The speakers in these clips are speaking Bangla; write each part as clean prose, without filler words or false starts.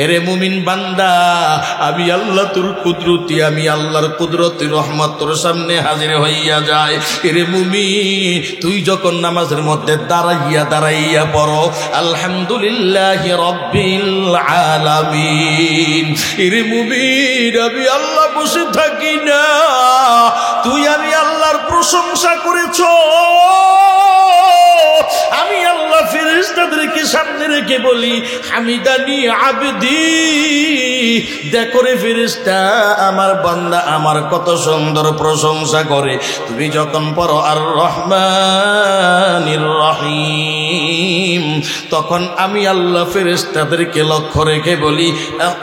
এরে মুমিন বান্দা, আমি আল্লাহ তোর কুদরতি, আমি আল্লাহর কুদরতি রহমত তোর সামনে হাজির হইয়া যায়। এরে মুমিন, তুই যখন নামাজের মধ্যে দাঁড়াইয়া পড়ো আলহামদুলিল্লাহি রাব্বিল আলামিন, এরে মুমিন আমি আল্লাহ বসে থাকি না, তুই আমি আল্লাহর প্রশংসা করেছো। আমি আল্লাহ ফেরেশতাদেরকে সামনে রেখে বলি হামিদানি আবদি, দেখো রে ফেরেশতা, আমার বান্দা আমার কত সুন্দর প্রশংসা করে। তুমি যখন পড়ো আর রহমানির রহিম, তখন আমি আল্লাহ ফেরেশতাদেরকে লক্ষ্য রেখে বলি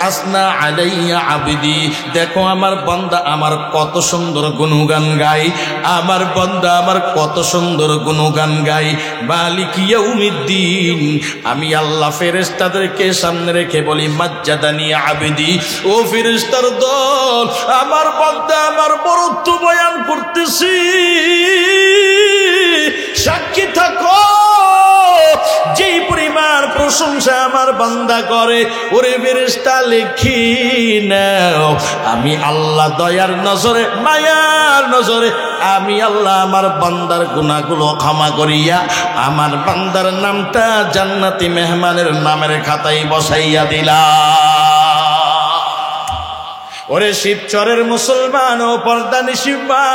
আসনা আলাইয়া আবদি, দেখো আমার বান্দা আমার কত সুন্দর গুণগান গায়, আমার বান্দা আমার কত সুন্দর গুণগান গায়। মালিক ইয়াউমিদ্দিন, আমি আল্লাহ ফেরেশতাদেরকে সামনে রেখে বলি মাজ্জাদানি আবদি, ও ফেরেশতার দল, আমার বান্দা আমার বরত্ব বয়ান করতেছি, সাক্ষী থাকো যেই পরিমাণ প্রশংসা আমার বান্দা করে। ওরে ফেরেশতা লিখি নাও, আমি আল্লাহ দয়ার নজরে মায়ার নজরে আমি আল্লাহ আমার বান্দার গুনাহগুলো ক্ষমা করিয়া আমার বান্দার নামটা জান্নাতি মেহমানের নামের খাতায় বসাইয়া দিলাম। ওরে শিবচরের মুসলমান ও পর্দানিশি মা,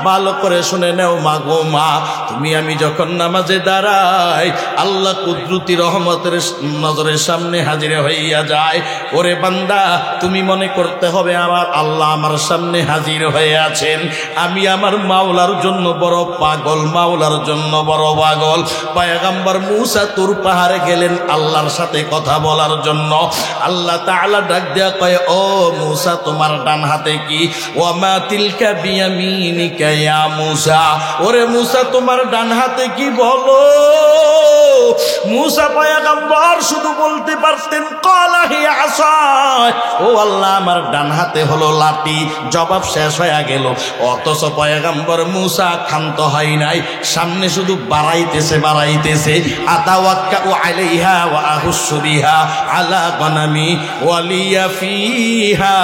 ভালো করে শুনে নেও মা গো মা, তুমি আমি যখন নামাজে দাঁড়াই আল্লাহ কুদরতি রহমতের নজরের সামনে হাজির হইয়া যায়। ওরে বান্দা, তুমি মনে করতে হবে আমার আল্লাহ আমার সামনে হাজির হয়ে আছেন, আমি আমার মাওলার জন্য বড় পাগল, মাওলার জন্য বড় পাগল। পয়গম্বর মুসা তুর পাহাড়ে গেলেন আল্লাহর সাথে কথা বলার জন্য। আল্লাহ তাআলা ডাক দেয়া কয়, ও মুসা তোমার ডান হাতে কি? ওয়ামা তিলকা বিয়ামিনিকা ইয়া মুসা, ওরে মুসা তোমার ডান হাতে কি বলো। মুসা পয়গম্বর শুধু বলতে পারতেন ক্বালা হিয়া আসায়, ও আল্লাহ আমার ডান হাতে হলো লাঠি, জবাব শেষ হয়ে গেল। অথচ পয়গম্বর মুসা ক্ষান্ত হয় নাই, সামনে শুধু বাড়াইতেছে আতাওয়াক্কাউ আলাইহা ওয়া আহুসু বিহা আলা গনামি ওয়ালিয়া ফিহা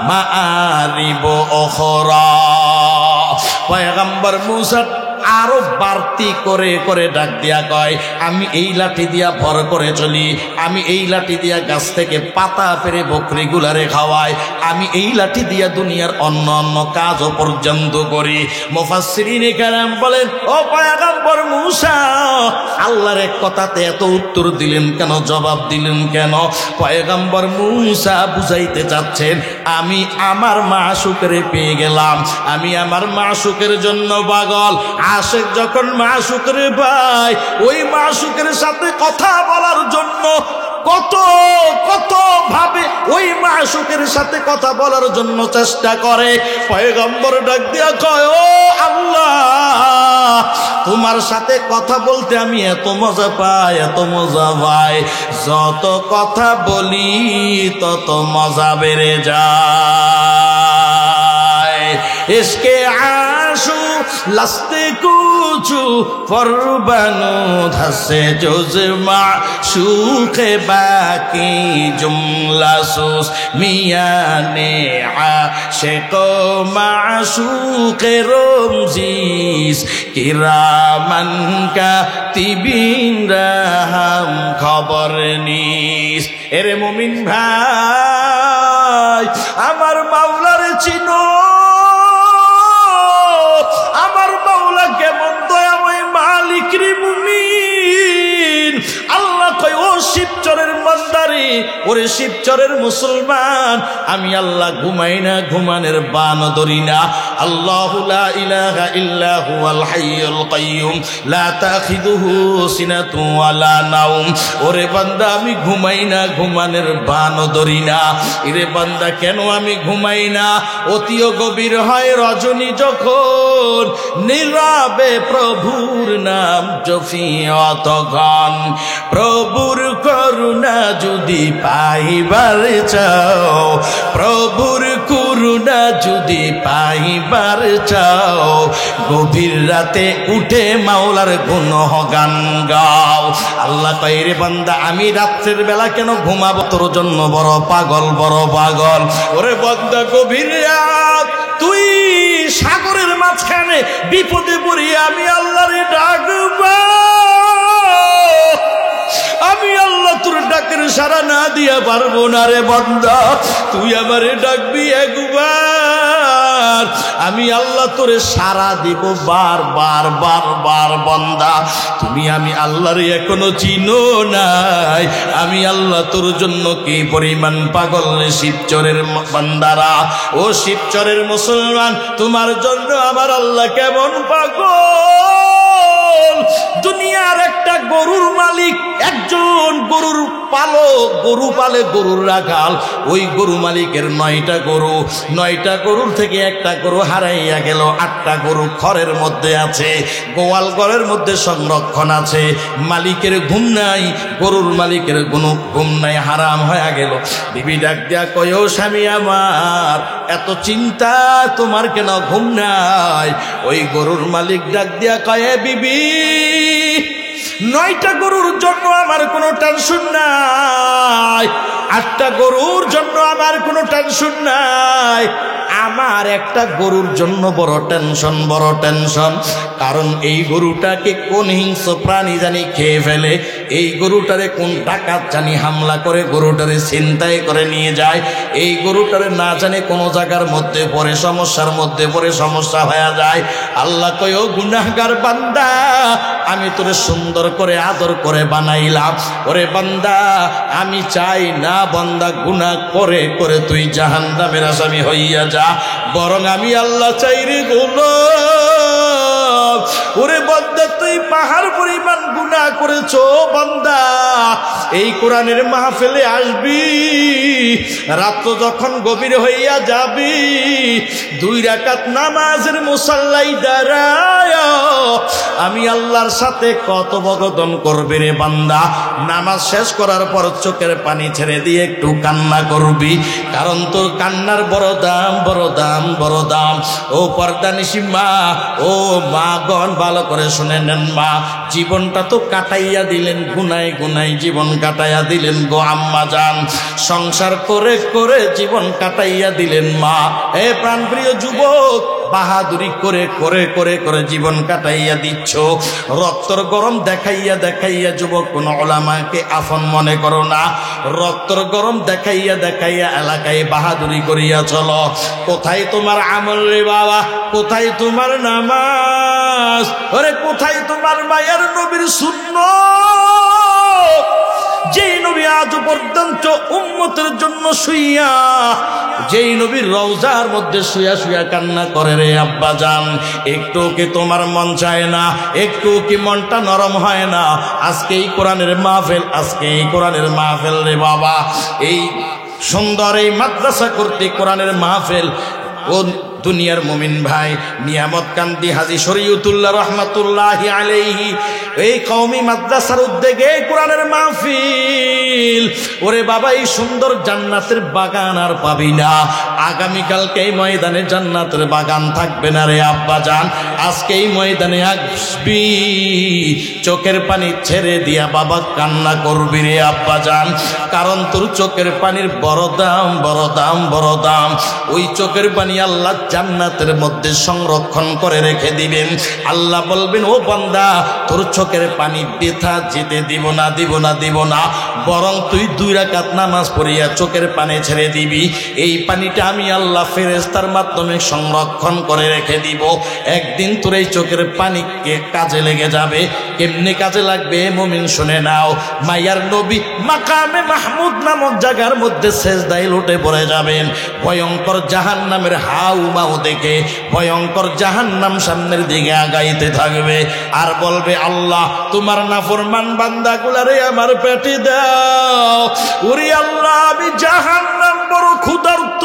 মাআরিব উখরা। পয়গম্বর মুসা আরো বাড়তি করে করে ডাক দিয়া কয়, আমি এই লাঠি দিয়া ভর করে চলি, আমি এই লাঠি দিয়া গাছ থেকে পাতা পেরে বকরি গুলারে খাওয়াই, আমি এই লাঠি দিয়া দুনিয়ার অন্য অন্য কাজও পর্যন্ত করি। মুফাসসিরিনে কেরাম বলেন, ও পয়গম্বর মুসা আল্লাহর এক কথাতে এত উত্তর দিলেন কেন, জবাব দিলেন কেন? পয়গম্বর মুসা বুঝাইতে চাচ্ছেন আমি আমার মাশউকরে পেয়ে গেলাম, আমি আমার মাশউকের জন্য পাগল। আশিক যখন মাশউকরে পায়, ওই মাশউকের সাথে কথা বলার জন্য কত কত ভাবে ওই মাশউকের সাথে কথা বলার জন্য চেষ্টা করে। পয়গম্বর ডাক দিয়া কয়, ও আল্লাহ তোমার সাথে কথা বলতে আমি এত মজা পাই, এত মজা পাই, যত কথা বলি তত মজা বেড়ে যায়। ইশকে আশু লাস্তে কুছু ফরবানো ধসে জুজমা সুখে বাকি জুমলা সুস মিয়ানে আশিক মাশউকে রমজিস কিরামান কাতিবিন রাহাম খবর নিস। এরে মুমিন ভাই, আমার মাওলারে চিনো, আমার মাওলা কেমন দয়াময় মালিক রে মুমিন। আল্লাহ কয়, ও শিবচরের বান্দারে, ওরে শিবচরের মুসলমান, আমি আল্লাহ ঘুমাই না, ঘুমানের বান ধরি না। আল্লাহু লা ইলাহা ইল্লা হুয়াল হাইয়ুল কাইয়ুম লা তাখিযুহু সিনাতু ওয়ালা নাওম। ওরে বান্দা আমি ঘুমাই না, ঘুমানের বান ধরি না। এরে বান্দা কেন আমি ঘুমাই না? অতিও গভীর হয় রজনী যখন, নীরবে প্রভুর নাম জপি অতক্ষণ, প্রভুর করুণা যদি যদি পাইবার চাও, প্রভুর করুণা যদি পাইবার চাও, গভীর রাতে উঠে মাওলার গুণগান গাও। আল্লাহ কয় রে বান্দা আমি রাত্রের বেলা কেন ঘুমাবো, তোর জন্য বড় পাগল বড় পাগল। ওরে বান্দা গভীর রাত তুই সাগরের মাঝখানে বিপদে পড়ি আমি আল্লাহরে ডাকবা, আমি আল্লাহ তোর ডাকের সাড়া না দিয়া পারবো না রে বান্দা, তুই আমারে ডাকবি একবার, আমি আল্লাহ তোরে সাড়া দিব বার বার বার বার। বান্দা তুমি আমি আল্লাহরে এখনো চিনো নাই, আমি আল্লাহ তোর জন্য কি পরিমাণ পাগল রে শিবচরের বান্দারা। ও শিবচরের মুসলমান, তোমার জন্য আমার আল্লাহ কেমন পাগল। দুনিয়ার একটা গরুর মালিক, একজন গরুর পালক, গরু পালে গরুর রাখাল, ওই গরু মালিকের 9টা গরু, 9টা গরুর থেকে একটা গরু হারাইয়া গেল, 8টা গরু ঘরের মধ্যে আছে, গোয়াল ঘরের মধ্যে সংরক্ষণ আছে, মালিকের ঘুম নাই, গরুর মালিকের কোনো ঘুম নাই, হারাম হয়ে গেল। বিবি ডাক দিয়া কয় ও স্বামী আমার, এত চিন্তা তোমার কেন, ঘুম নাই? ওই গরুর মালিক ডাক দিয়া কয় বিবি 9টা গরুর জন্য আমার কোনো টেনশন নাই, 8টা গরুর জন্য আমার কোনো টেনশন নাই, আমার একটা গরুর জন্য বড় টেনশন বড় টেনশন। কারণ এই গরুটাকে কোন হিংস্র প্রাণী জানি খেয়ে ফেলে, এই গরুটারে কোন ডাকাত জানি হামলা করে গরুটারে ছিনতাই করে নিয়ে যায়, এই গরুটারে না জানে কোন জায়গার মধ্যে পড়ে সমস্যার মধ্যে পড়ে সমস্যা হয়ে যায়। আল্লাহ কয় ও গুনাহগার বান্দা, আমি তোরে সুন্দর করে আদর করে বানাইলাম, ওরে বান্দা আমি চাই না বান্দা গুনাহ করে করে তুই জাহান্নামের আসামি হইয়া যা, বরং আমি আল্লাহ চাই রে গোলাম, ওরে বান্দা তুই পাহাড় পরিমাণ গুনাহ করেছো বান্দা, এই কোরআনের মাহফিলে আসবি, রাত যখন গভীর হইয়া যাবি, 2 রাকাত নামাজের মুসাল্লাই দাঁড়ায় আমি আল্লাহর সাথে কথোপকথন করবি রে বান্দা। নামাজ শেষ করার পর চোখের পানি ছেড়ে দিয়ে একটু কান্না করবি, কারণ তোর কান্নার বড় দাম বড় দাম বড় দাম। ও পর্দানিশী মা, ও মা গণ ভালো করে শুনে নেন মা, জীবনটা তো কাটাইয়া দিলেন গুনায় গুনায়, জীবন কাটাইয়া দিলেন গো আম্মা জান, সংসার করে করে জীবন কাটাইয়া দিলেন মা। এ প্রাণপ্রিয় যুবক, বাহাদুরি করে করে করে করে জীবন কাটাইয়া দিচ্ছ, রক্তর গরম দেখাইয়া দেখাইয়া যুবক কোন ওলামাকে আফন মনে করো না, রক্তর গরম দেখাইয়া দেখাইয়া এলাকায় বাহাদুরি করিয়া চলো। কোথায় তোমার আমল রে বাবা, কোথায় তোমার নামাজ, ওরে কোথায় তোমার মায়ের নবীর সুন্নাত, যেই নবী আজ পর্যন্ত উম্মতের জন্য শুইয়া, যেই নবীর রওজার মধ্যে শুয়া শুয়া কান্না করে রে আব্বা জান, একটু কি তোমার মন চায় না, একটু কি মনটা নরম হয় না? আজকে এই কোরআনের মাহফিল, আজকে এই কোরআনের মাহফিল রে বাবা, এই সুন্দর এই মাদ্রাসা কর্তৃক কোরআনের মাহফিল। ও দুনিয়ার মুমিন ভাই, নিয়ামত কান্দি হাজী শরীয়তুল্লাহ রহমাতুল্লাহি আলাইহি এই কওমি মাদ্রাসার উদ্যোগে কোরআনের মাহফিল। ওরে বাবা, এই সুন্দর জান্নাতের বাগান আর পাবি না, আগামীকালকে এই ময়দানে জান্নাতের বাগান থাকবে না রে আব্বা জান। আজকে এই ময়দানে আসবি, চোখের পানি ছেড়ে দিয়া বাবা কান্না করবি রে আব্বা জান, কারণ তোর চোখের পানির বড় দাম বড় দাম বড় দাম। ওই চোখের পানি আল্লাহ জান্নাতের মধ্যে সংরক্ষণ করে রেখে দিবেন। আল্লাহ বলবেন ও বান্দা, তোর চোখের পানি বৃথা যেতে দিব না দিব না দিব না, বরং তুই 2 রাকাত নামাজ পড়িয়া চোখের পানি ছেড়ে দিবি, এই পানিটা আমি আল্লাহ ফেরেশতার মাধ্যমে সংরক্ষণ করে রেখে দিব। একদিন তোর এই চোখের পানিকে কাজে লেগে যাবে। কেমনে কাজে লাগবে মুমিন শুনে নাও। মায়ার নবী মাকামে মাহমুদ নামক জায়গার মধ্যে সেজদায় লুটে পড়ে যাবেন। ভয়ঙ্কর জাহান্নামের হাউ মাউ দেখে ভয়ঙ্কর জাহান্নাম সামনের দিকে আগাইতে থাকবে আর বলবে, আল্লাহ তোমার নাফরমান বান্দাগুলারে আমার পেটে দাও। ওরে আল্লাহ, আমি জাহান্নাম বড় ক্ষুধার্ত,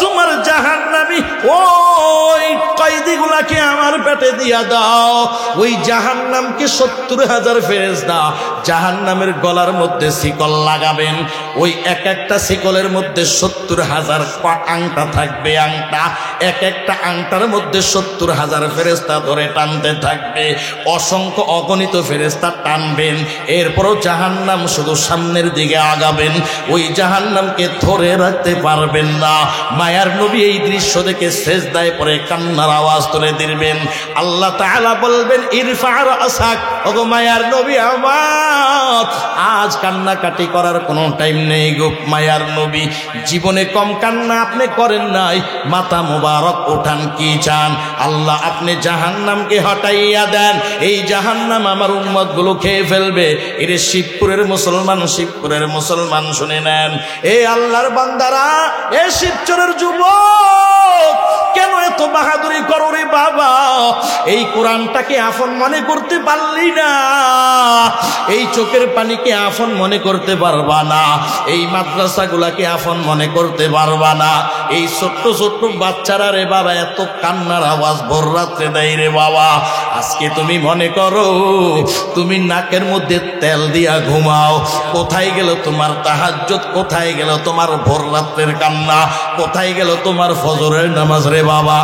তোমার জাহান্নামী ওই কয়েদিগুলাকে আমার পেটে মাঠে দিয়া দাও। ওই জাহান্নামকে 70,000 ফেরেশতা জাহান্নামের গলার মধ্যে শিকল লাগাবেন। ওই এক একটা শিকলের মধ্যে 70,000 আংটা থাকবে। আংটা, এক একটা আংটার মধ্যে 70,000 ফেরেশতা ধরে টানতে থাকবে। অসংখ্য অগণিত ফেরেশতা টানবেন। এরপরও জাহান্নাম শুধু সামনের দিকে আগাবেন। ওই জাহান্নামকে ধরে রাখতে পারবেন না। মায়ার নবী এই দৃশ্য দেখে সেজদায় পড়ে কান্নার আওয়াজ তুলে দিবেন। আল্লাহ তাআলা বলবেন, ইরফা রাসাক, ওগো মায়ার নবী আমার, আজ কান্নাকাটি করার কোনো টাইম নেই গো মায়ার নবী। জীবনে কম কান্না আপনি করেন নাই, মাথা মোবারক ওঠান, কি চান? আল্লাহ আপনি জাহান্নামকে হটাইয়া দেন। এই জাহান্নাম আমার উম্মত গুলো খেয়ে ফেলবে। এর শিবপুরের মুসলমান, শিবপুরের মুসলমান শুনে নেন। এই আল্লাহর বান্দারা, এ শিবচরের যুবক, কেন এত বাহাদুরি করো রে বাবা? এই কোরআনটাকে আপন মনে করতে পারলি না? এই চোখের পানিকে আপন মনে করতে পারবা না? এই মাদ্রাসাগুলাকে আপন মনে করতে পারবা না? এই ছোট্ট ছোট্ট বাচ্চারা রে বাবা এত কান্নার আওয়াজ ভোর রাত্রে দেয় রে বাবা। আজকে তুমি মনে করো তুমি নাকের মধ্যে তেল দিয়া ঘুমাও। কোথায় গেল তোমার তাহাজ্জুদ? কোথায় গেল তোমার ভোর রাত্রের কান্না? কোথায় গেল তোমার ফজরের নামাজ রে বাবা?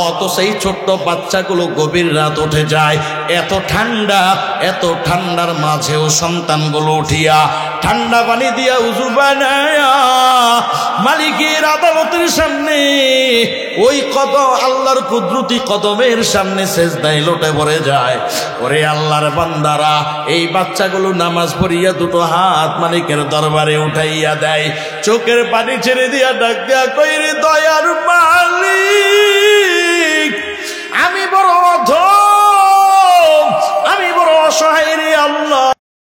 অত সেই ছোট্ট বাচ্চাগুলো গভীর রাত উঠে যায়, এত ঠান্ডা, এত ঠান্ডার মাঝেও সন্তানগুলো উঠিয়া ঠান্ডা পানি দিয়া উযু বানায়া মালিকের আদালতের সামনে ওই আল্লাহর কুদরতি কদমের সামনে সেজদায় লুটে পড়ে যায়। ওরে আল্লাহর বান্দারা, এই বাচ্চাগুলো নামাজ পড়িয়া দুটো হাত মালিকের দরবারে উঠাইয়া দেয়, চোখের পানি ছেড়ে দিয়া ডাক দিয়া কই, রে দয়ার মালিক, আমি বড় অধম, আমি বড় অসহায় রে আল্লাহ।